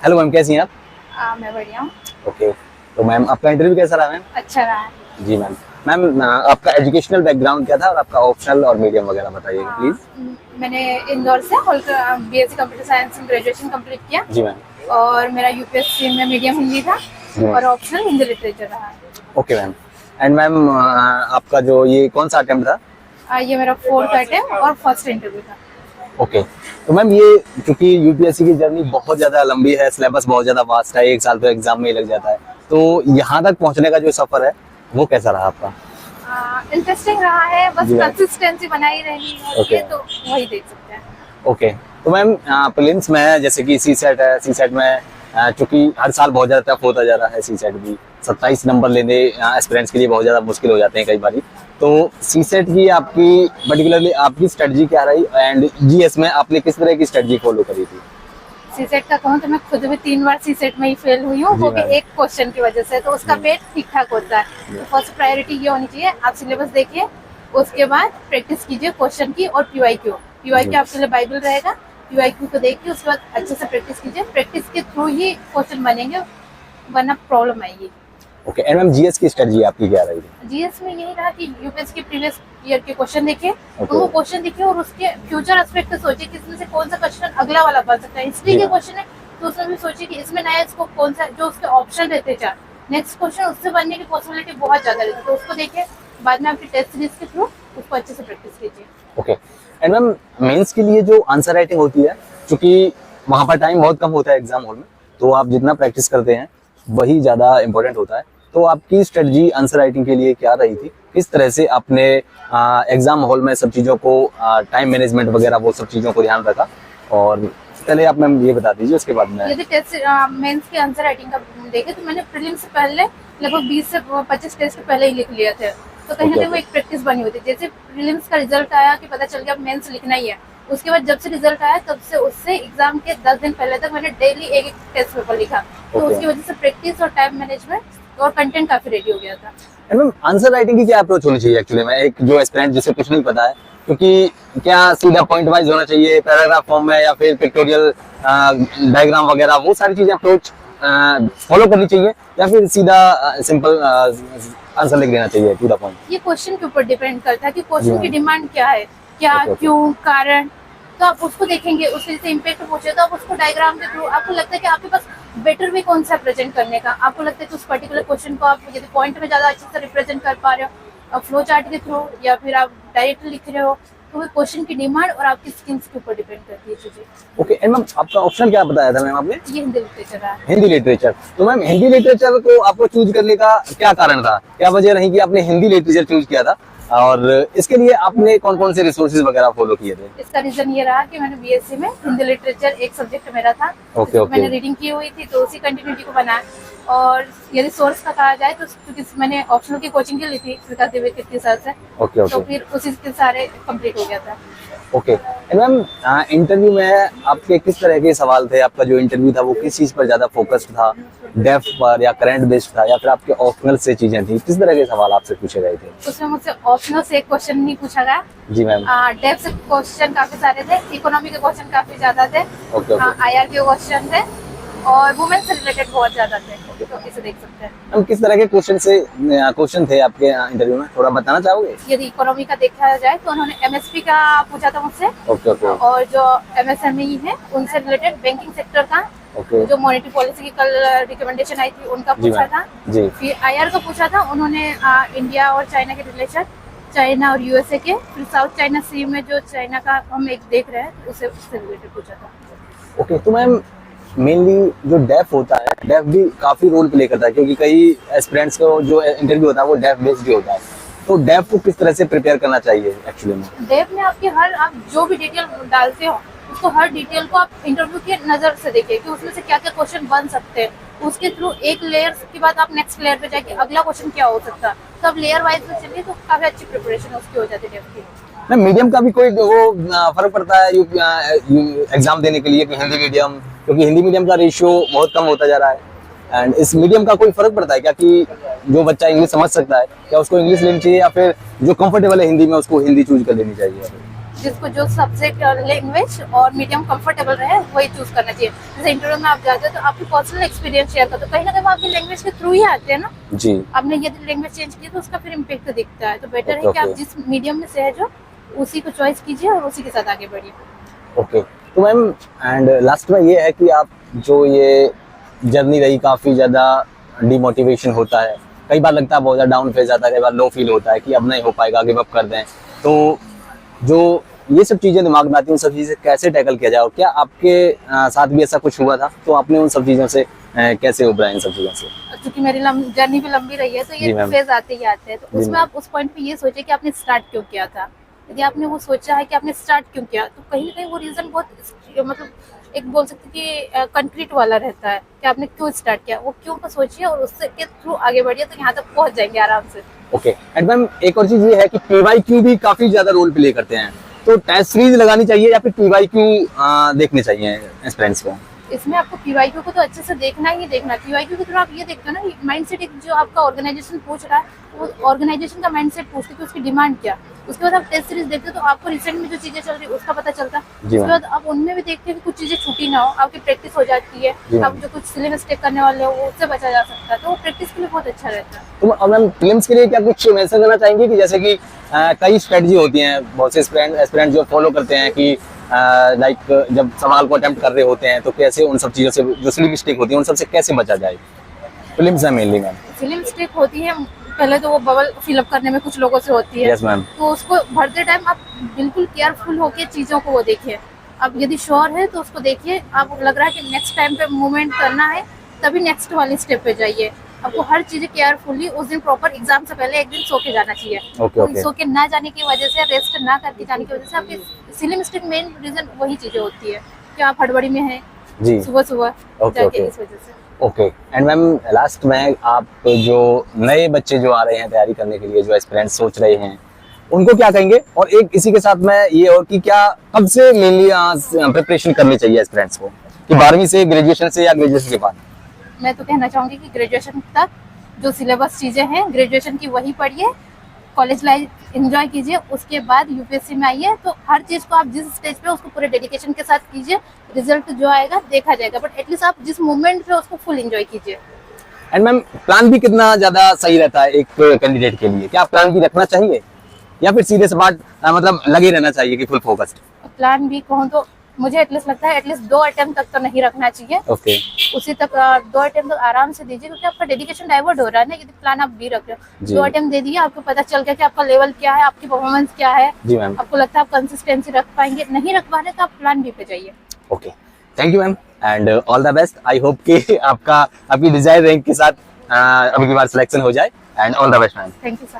Hello ma'am, कैसी हैं आप? मैं बढ़िया हूँ। ओके, तो मैम आपका इंटरव्यू कैसा रहा मैम? अच्छा रहा है। जी मैम। मैम आपका एजुकेशनल बैकग्राउंड क्या था और आपका ऑप्शनल और मीडियम वगैरह बताइए प्लीज। मैंने इंदौर से बीएससी कंप्यूटर साइंस में ग्रेजुएशन कंप्लीट किया। जी मैम। और मेरा यूपीएससी में मीडियम हिंदी था और ऑप्शनल हिंदी लिटरेचर रहा। Okay ma'am. एंड मैम आपका जो ये कौन सा अटेम्प्ट था? ये मेरा 4th अटेम्प्ट और फर्स्ट इंटरव्यू था। ओके, तो मैम ये क्योंकि यूपीएससी की जर्नी बहुत ज्यादा लंबी है, सिलेबस बहुत ज्यादा वास्ट है, एक साल तो एग्जाम में ही लग जाता है, तो यहाँ तक पहुँचने का जो सफर है वो कैसा रहा आपका? इंटरेस्टिंग रहा है, बस कंसिस्टेंसी बनाई रही है तो वही देख सकते हैं। ओके, तो मैम प्रीलिम्स में जैसे कि सीसेट है, सीसेट में चूंकि हर साल बहुत ज्यादा टफ होता जा रहा है, सीसेट भी 27 नंबर लेने एस्पिरेंट्स के लिए बहुत ज्यादा मुश्किल हो जाते हैं कई बारी, तो सीसेट की आपकी पर्टिकुलरली आपकी स्ट्रेटजी क्या रही एंड जीएस में आपने किस तरह की स्ट्रेटजी फॉलो करी थी? सीसेट का कहूँ तो मैं खुद भी 3 बार सीसेट में ही फेल हुई हूँ, वो भी एक क्वेश्चन की वजह से, तो उसका पेट ठीक ठाक होता है। तो फर्स्ट प्रायोरिटी ये होनी चाहिए, आप सिलेबस देखिए, उसके बाद प्रैक्टिस कीजिए क्वेश्चन की और पीवाईक्यू आपके लिए बाइबल रहेगा। पीवाईक्यू को देखिए, उसके बाद अच्छे से प्रैक्टिस कीजिए, प्रैक्टिस के थ्रू ही क्वेश्चन बनेंगे, वरना प्रॉब्लम आएगी। ओके, एंड मैम जीएस की स्ट्रेटजी आपकी क्या रही थी? जीएस में यही रहा कि यूपीएससी के प्रीवियस ईयर के क्वेश्चन देखिए, वो क्वेश्चन देखिए और उसके फ्यूचर एस्पेक्ट सोचिए कि इसमें से कौन सा क्वेश्चन अगला वाला बन सकता है। हिस्ट्री के क्वेश्चन है तो उसमें भी सोचिए कि इसमें नया इसको कौन सा, जो उसके ऑप्शन रहते हैं 4, नेक्स्ट क्वेश्चन उससे बनने की पॉसिबिलिटी बहुत ज्यादा रहती है, तो उसको देखिए, बाद में आपकी टेस्ट सीरीज के थ्रू उसको अच्छे से प्रैक्टिस कीजिए। ओके, एंड मैम मेंस के लिए जो आंसर राइटिंग होती है, क्योंकि वहाँ पर टाइम बहुत कम होता है एग्जाम हॉल में, तो आप जितना प्रैक्टिस करते हैं वही ज्यादा इम्पोर्टेंट होता है, तो आपकी स्ट्रेटजी आंसर राइटिंग के लिए क्या रही थी? किस तरह से आपने एग्जाम हॉल में सब चीजों को, टाइम मैनेजमेंट वगैरह वो सब चीजों को ध्यान रखा? और पहले आप मैम ये बता दीजिए, उसके बाद में यदि टेस्ट मेंस के आंसर राइटिंग का देखें तो मैंने प्रीलिम्स से पहले लगभग 20 से 25 टेस्ट पहले ही लिख लिए थे, तो कहीं ना कहीं वो एक प्रैक्टिस बनी होती है। जैसे प्रीलिम्स का रिजल्ट आया कि पता चल गया मेंस लिखना ही है, उसके बाद जब से रिजल्ट आया तब से उससे एग्जाम के 10 दिन पहले तक मैंने डेली एक टेस्ट पेपर लिखा, तो उसकी वजह से प्रैक्टिस और टाइम मैनेजमेंट और कंटेंट काफी रेडी हो गया था। मैम आंसर राइटिंग की क्या अप्रोच होनी चाहिए एक्चुअली में, एक जो एस्पिरेंट जिसे कुछ नहीं पता है, क्योंकि क्या सीधा पॉइंट वाइज होना चाहिए पैराग्राफ फॉर्म में, या फिर पिक्टोरियल डायग्राम वगैरह वो सारी चीजें अप्रोच फॉलो करनी चाहिए, या फिर सीधा सिंपल आंसर लिख देना चाहिए टू द पॉइंट? ये क्वेश्चन के ऊपर डिपेंड करता है कि क्वेश्चन की डिमांड क्या है, क्या क्यों कारण, तो आप उसको देखेंगे, उससे जैसे इम्पैक्ट पूछे तो आप उसको डायग्राम के थ्रू, आपको लगता है कि आपके पास बेटर वे कौन सा प्रेजेंट करने का, आपको लगता है कि उस पर्टिकुलर क्वेश्चन को आप यदि पॉइंट में ज्यादा अच्छे से रिप्रेजेंट कर पा रहे हो फ्लो चार्ट के थ्रू, या फिर आप डायरेक्ट लिख रहे हो, तो वो क्वेश्चन की डिमांड और आपकी स्किल्स के ऊपर डिपेंड करती है चीजें। ओके, एंड मैम आपका ऑप्शन क्या बताया था मैम आपने? ये हिंदी लिटरेचर है। हिंदी लिटरेचर, तो मैम हिंदी लिटरेचर को आपको चूज करने का क्या कारण था, क्या वजह रही कि आपने हिंदी लिटरेचर चूज किया था, और इसके लिए आपने कौन कौन से रिसोर्सेज वगैरह फॉलो किए थे? इसका रीजन ये रहा कि मैंने बीएससी में हिंदी लिटरेचर एक सब्जेक्ट मेरा था, मैंने रीडिंग की हुई थी, तो उसी कंटिन्यूटी को बनाया। और यदि सोर्स का कहा जाए तो क्योंकि मैंने ऑप्शनल की कोचिंग की ली थी विकास देवी कितने साल से, तो फिर उसी के सारे कंप्लीट हो गया था। ओके, मैम इंटरव्यू में आपके किस तरह के सवाल थे? आपका जो इंटरव्यू था वो किस चीज पर ज्यादा फोकस्ड था, डेप्थ पर या करंट बेस्ड था, या फिर आपके ऑप्शनल से चीजें थी? किस तरह के सवाल आपसे पूछे गए थे? उसमें मुझसे ऑप्शनल से एक क्वेश्चन नहीं पूछा गया। जी मैम। डेप्थ से क्वेश्चन काफी सारे थे, इकोनॉमी के क्वेश्चन काफी ज्यादा थे, आईआर के क्वेश्चन थे, और वुमेन से रिलेटेड बहुत ज्यादा थे, तो इसे देख सकते हैं। हम किस तरह के क्वेश्चन थे आपके इंटरव्यू में, थोड़ा बताना चाहोगे? यदि इकोनॉमी का देखा जाए तो उन्होंने एमएसपी का पूछा था मुझसे, और जो एमएसएमई है उनसे रिलेटेड बैंकिंग सेक्टर का, जो मॉनेटरी पॉलिसी की कल रिकमेंडेशन आई थी उनका पूछा था। फिर आईआर का पूछा था उन्होंने, इंडिया और चाइना के रिलेशन, चाइना और यूएसए के, फिर साउथ चाइना सी में जो चाइना का हम एक देख रहे हैं उससे रिलेटेड पूछा था। ओके, तो मैम मेनली जो डेफ होता है, डेफ भी काफी रोल प्ले करता है, क्योंकि कई एस्पिरेंट्स को जो इंटरव्यू होता है वो डेफ बेस्ड भी होता है, तो डेफ को किस तरह से प्रिपेयर करना चाहिए एक्चुअली में? डेफ में आपकी आप जो भी डिटेल डालते हो उसको, हर डिटेल को आप इंटरव्यू की नजर से देखिए कि उसमें से क्या क्या क्वेश्चन बन सकते हैं, उसके थ्रू एक लेयर के बाद आप नेक्स्ट लेयर पे जाके अगला क्वेश्चन क्या हो सकता है, तो आप लेयर वाइज में चलिए तो काफी अच्छी प्रिपरेशन उसकी हो जाती है डेफ की। मैम मीडियम का भी कोई वो फर्क पड़ता है एग्जाम देने के लिए कि हिंदी मीडियम, क्योंकि हिंदी मीडियम का रेशियो बहुत कम होता जा रहा है, एंड इस मीडियम का कोई फर्क पड़ता है क्या कि जो बच्चा इंग्लिश समझ सकता है क्या उसको इंग्लिश लेनी चाहिए, या फिर जो कंफर्टेबल है हिंदी में उसको हिंदी चूज कर लेनी चाहिए? जिसको जो सब्जेक्ट लैंग्वेज और मीडियम कंफर्टेबल रहे वही चूज करना चाहिए। जैसे इंटरव्यू में आप जाते हो तो आपकी पर्सनल एक्सपीरियंस शेयर करते हो, कहीं ना कहीं वो आपकी लैंग्वेज के थ्रू ही आते हैं ना। जी आपने यदि लैंग्वेज चेंज की तो उसका फिर इम्पेक्ट दिखता है। तो बेटर है ओके, कि आप ओके। जिस मीडियम में सहज हो उसी को चॉइस कीजिए और उसी के साथ आगे बढ़िए। ओके, तो मैम एंड लास्ट में ये है कि आप जो ये जर्नी रही काफ़ी ज़्यादा डिमोटिवेशन होता है, कई बार लगता है बहुत ज़्यादा डाउन फेज आता है, कई बार लो फील होता है कि अब नहीं हो पाएगा, गिव अप कर दें। तो जो ये सब चीज़ें दिमाग में आती हैं उन सब चीज़ें कैसे टैकल किया जाए, और क्या आपके साथ भी ऐसा कुछ हुआ था तो आपने उन सब चीज़ों से कैसे उभरा इन सब चीज़ों से? क्योंकि मेरी जर्नी भी लंबी रही है तो जी ये मैम। फेज आते ही आते हैं। तो जी उसमें मैम। आप उस पॉइंट पे ये सोचिए कि आपने स्टार्ट क्यों किया था। यदि आपने वो सोचा है कि आपने स्टार्ट क्यों किया तो कहीं ना कहीं वो रीजन बहुत मतलब एक बोल सकते कि कंक्रीट वाला रहता है कि आपने क्यों स्टार्ट किया। वो क्यों को सोचिए और उससे के थ्रू आगे बढ़िए तो यहाँ तक पहुंच जाएंगे आराम से। ओके, एंड मैम एक और चीज़ ये है कि PYQ भी काफ़ी ज़्यादा रोल प्ले करते हैं, तो टेस्ट सीरीज लगानी चाहिए या फिर PYQ देखने चाहिए एस्पिरेंट्स को? इसमें आपको पीवाईक्यू को तो अच्छे से देखना ही देखना। पीवाईक्यू के थ्रू आप ये देखते हो ना माइंडसेट, एक जो आपका ऑर्गेनाइजेशन पूछ रहा है वो ऑर्गेनाइजेशन का माइंडसेट पूछते कि उसकी डिमांड क्या। उसके बाद आप टेस्ट सीरीज देखते हो तो आपको रिसेंट में जो चीजें चल रही है उसका पता चलता है। जी उसके मैम। बाद आप उनमें भी देखते हैं कि कुछ चीजें छूटी ना हो, आपकी प्रैक्टिस हो जाती है। जी आप मैम। जो कुछ सिली मिस्टेक करने वाले हो वो उससे बचा जा सकता है। तो वो प्रैक्टिस के लिए बहुत अच्छा रहता है। तो अब मैम फिल्म्स के लिए क्या कुछ मेंशन करना चाहेंगे कि जैसे कि कई स्ट्रेटजी होती हैं, बहुत से एस्पिरेंट जो फॉलो करते हैं कि लाइक जब सवाल को अटेम्प्ट कर रहे होते हैं तो कैसे उन सब चीज़ों से जो सिली मिस्टेक होती है उन सब से कैसे बचा जाए? फिल्म्स है मेनली मैम। सिली मिस्टेक होती है पहले तो वो बबल फिलअप करने में कुछ लोगों से होती है। Yes ma'am. तो उसको भरते टाइम आप बिल्कुल केयरफुल होके चीजों को वो देखिए। अब यदि श्योर है तो उसको देखिए, आपको लग रहा है कि नेक्स्ट टाइम पे मूवमेंट करना है तभी नेक्स्ट वाली स्टेप पे जाइए। आपको हर चीज केयरफुली उस दिन प्रॉपर एग्जाम से पहले एक दिन सो के जाना चाहिए। Okay, okay. सो के ना जाने की वजह से, रेस्ट ना करके जाने की वजह से आपकी सिली मिस्टेक मेन रीजन वही चीजें होती है कि आप हड़बड़ी में हैं जी। सुबह सुबह ओके, जाके, ओके। इस वजह से। ओके, एंड मैम लास्ट में आप जो नए बच्चे जो आ रहे हैं तैयारी करने के लिए, जो एस्पिरेंट्स सोच रहे हैं, उनको क्या कहेंगे? और एक इसी के साथ में ये और कि क्या कब से मेनली प्रिपरेशन करनी चाहिए एस्पिरेंट्स को, कि 12वीं से, ग्रेजुएशन से या ग्रेजुएशन के बाद? मैं तो कहना चाहूंगी कि ग्रेजुएशन तक जो सिलेबस चीजें हैं ग्रेजुएशन की वही पढ़िए, कॉलेज लाइफ एंजॉय कीजिए, उसके बाद यूपीएससी में आइए। तो हर चीज को आप जिस स्टेज पे उसको पूरे डेडिकेशन के साथ कीजिए, रिजल्ट जो आएगा देखा जाएगा, बट एटलीस्ट आप जिस मोमेंट पे उसको फुल एंजॉय कीजिए। एंड मैम प्लान भी कितना ज्यादा सही रहता है एक कैंडिडेट के लिए? क्या प्लान भी रखना चाहिए या फिर सीधे सपाट मतलब लगे रहना चाहिए कि फुल फोकस्ड? प्लान भी कहूँ तो मुझे एटलीस्ट लगता है एटलीस्ट 2 अटेम्प्ट तक तो नहीं रखना चाहिए। ओके। उसी तक 2 अटेम्प्ट तक आराम से दीजिए, क्योंकि आपका डेडिकेशन डाइवर्ट हो रहा है ना यदि प्लान आप भी रख रहे हो। जी। 2 अटेम्प्ट दे दिए, आपको पता चल गया कि आपका लेवल क्या है, आपकी परफॉर्मेंस क्या है। जी मैम। आपको लगता है आप कंसिस्टेंसी रख पाएंगे, नहीं रख पा रहे तो आप प्लान बी पे जाइए। Okay, thank you ma'am and all the best. I hope कि आपकी डिजायर रैंक के साथ अभी की बार सिलेक्शन हो जाए, and all the best ma'am. Thank you sir.